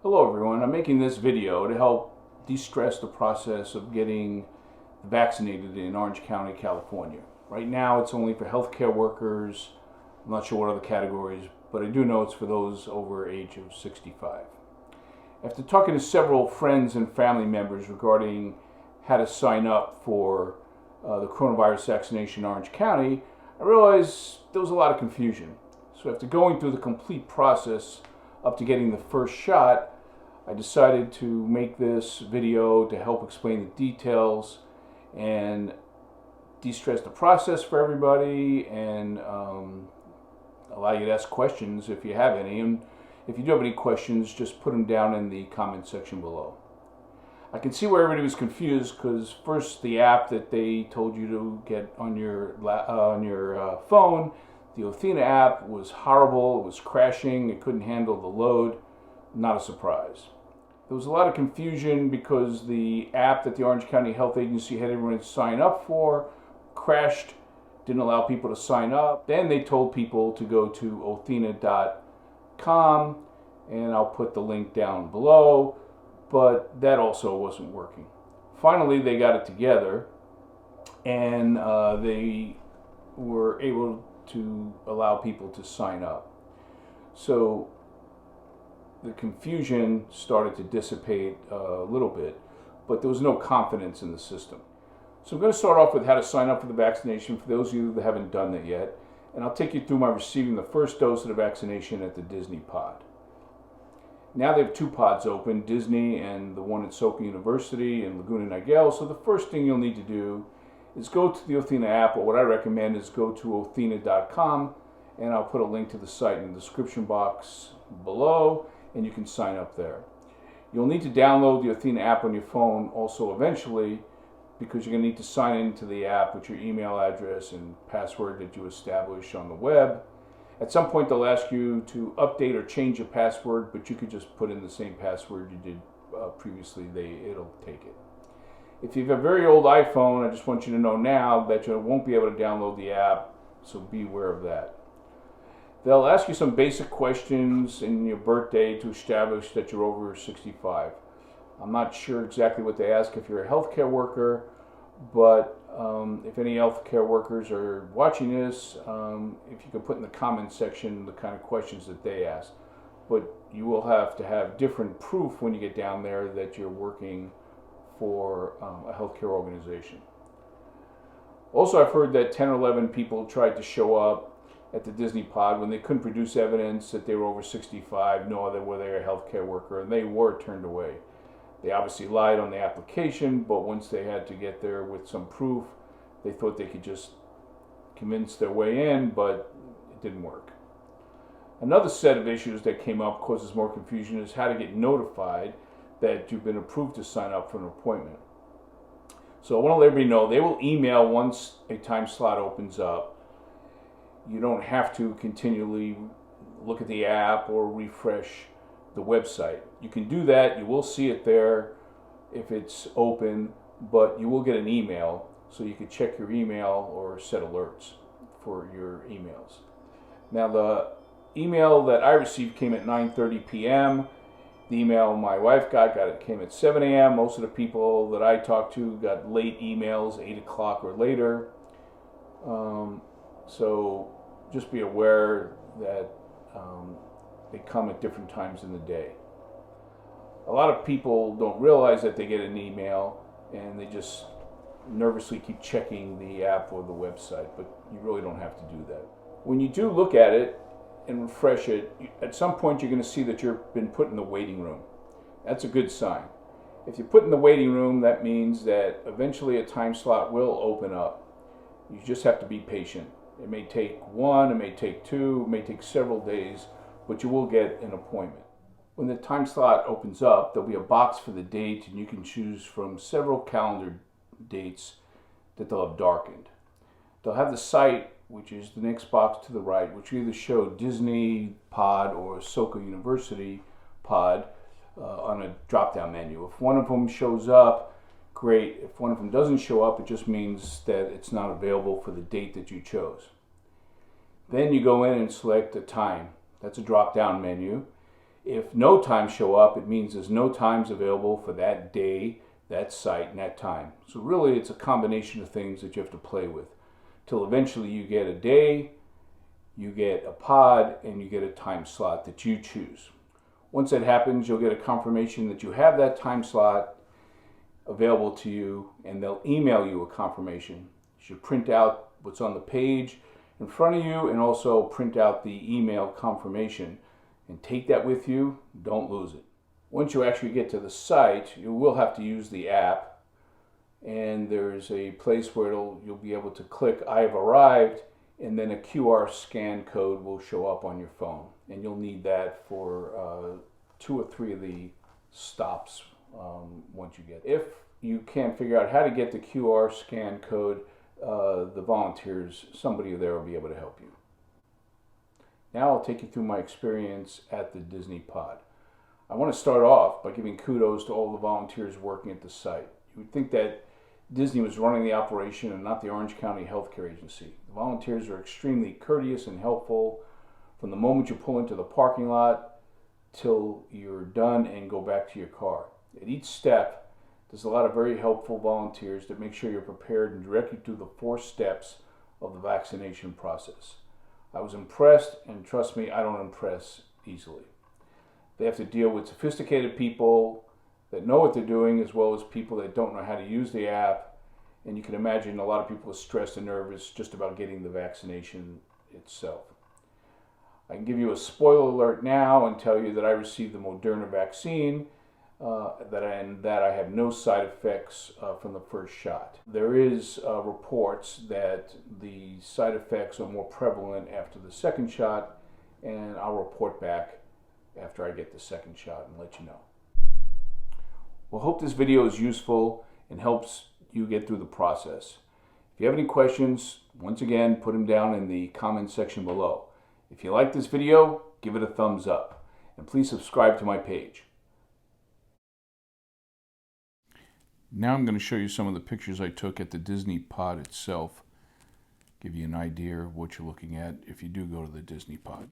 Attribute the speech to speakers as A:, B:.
A: Hello everyone, I'm making this video to help de-stress the process of getting vaccinated in Orange County, California. Right now it's only for healthcare workers. I'm not sure what other categories, but I do know it's for those over age of 65. After talking to several friends and family members regarding how to sign up for the coronavirus vaccination in Orange County, I realized there was a lot of confusion. So after going through the complete process up to getting the first shot, I decided to make this video to help explain the details and de-stress the process for everybody and allow you to ask questions if you have any. And if you do have any questions, just put them down in the comment section below. I can see where everybody was confused because first the app that they told you to get on your phone, the Othena app, was horrible. It was crashing. It couldn't handle the load. Not a surprise. There was a lot of confusion because the app that the Orange County Health Agency had everyone sign up for crashed, didn't allow people to sign up. Then they told people to go to Othena.com, and I'll put the link down below, but that also wasn't working. Finally, they got it together, and they were able to allow people to sign up. So the confusion started to dissipate a little bit, but there was no confidence in the system. So I'm going to start off with how to sign up for the vaccination for those of you that haven't done that yet, and I'll take you through my receiving the first dose of the vaccination at the Disney pod. Now they have two pods open, Disney and the one at Soka University in Laguna Niguel. So the first thing you'll need to do is go to the Othena app, or what I recommend is go to Othena.com, and I'll put a link to the site in the description box below, and you can sign up there. You'll need to download the Othena app on your phone also eventually, because you're going to need to sign into the app with your email address and password that you establish on the web. At some point they'll ask you to update or change your password, but you could just put in the same password you did previously. It'll take it. If you have a very old iPhone, I just want you to know now that you won't be able to download the app, so be aware of that. They'll ask you some basic questions in your birthday to establish that you're over 65. I'm not sure exactly what they ask if you're a healthcare worker, but if any healthcare workers are watching this, if you could put in the comment section the kind of questions that they ask. But you will have to have different proof when you get down there that you're working for a healthcare organization. Also, I've heard that 10 or 11 people tried to show up at the Disney pod when they couldn't produce evidence that they were over 65, nor were they a healthcare worker, and they were turned away. They obviously lied on the application, but once they had to get there with some proof, they thought they could just convince their way in, but it didn't work. Another set of issues that came up, causes more confusion, is how to get notified that you've been approved to sign up for an appointment. So I want to let everybody know, they will email once a time slot opens up. You don't have to continually look at the app or refresh the website. You can do that. You will see it there if it's open, but you will get an email, so you can check your email or set alerts for your emails. Now, the email that I received came at 9:30 p.m. The email my wife got came at 7 a.m. Most of the people that I talked to got late emails, 8 o'clock or later. So just be aware that they come at different times in the day. A lot of people don't realize that they get an email and they just nervously keep checking the app or the website, but you really don't have to do that. When you do look at it and refresh it, at some point you're going to see that you've been put in the waiting room. That's a good sign. If you're put in the waiting room, that means that eventually a time slot will open up. You just have to be patient. It may take one, it may take two, it may take several days, but you will get an appointment. When the time slot opens up, there'll be a box for the date, and you can choose from several calendar dates that they'll have darkened. They'll have the site, which is the next box to the right, which will either show Disney pod or Soka University pod on a drop-down menu. If one of them shows up, great. If one of them doesn't show up, it just means that it's not available for the date that you chose. Then you go in and select a time. That's a drop-down menu. If no times show up, it means there's no times available for that day, that site, and that time. So really it's a combination of things that you have to play with till eventually you get a day, you get a pod, and you get a time slot that you choose. Once that happens, you'll get a confirmation that you have that time slot available to you, and they'll email you a confirmation. You should print out what's on the page in front of you and also print out the email confirmation and take that with you. Don't lose it. Once you actually get to the site, you will have to use the app, and there's a place where you'll be able to click "I've arrived," and then a QR scan code will show up on your phone, and you'll need that for 2 or 3 of the stops once you get there. If you can't figure out how to get the QR scan code, the volunteers, somebody there will be able to help you. Now I'll take you through my experience at the Disney Pod. I want to start off by giving kudos to all the volunteers working at the site. You would think that Disney was running the operation and not the Orange County Healthcare Agency. The volunteers are extremely courteous and helpful from the moment you pull into the parking lot till you're done and go back to your car. At each step, there's a lot of very helpful volunteers that make sure you're prepared and direct you through the 4 steps of the vaccination process. I was impressed, and trust me, I don't impress easily. They have to deal with sophisticated people that know what they're doing, as well as people that don't know how to use the app. And you can imagine a lot of people are stressed and nervous just about getting the vaccination itself. I can give you a spoiler alert now and tell you that I received the Moderna vaccine, that I have no side effects from the first shot. There is reports that the side effects are more prevalent after the second shot, and I'll report back after I get the second shot and let you know. Well, hope this video is useful and helps you get through the process. If you have any questions, once again, put them down in the comment section below. If you like this video, give it a thumbs up, and please subscribe to my page. Now I'm going to show you some of the pictures I took at the Disney Pod itself, give you an idea of what you're looking at if you do go to the Disney Pod.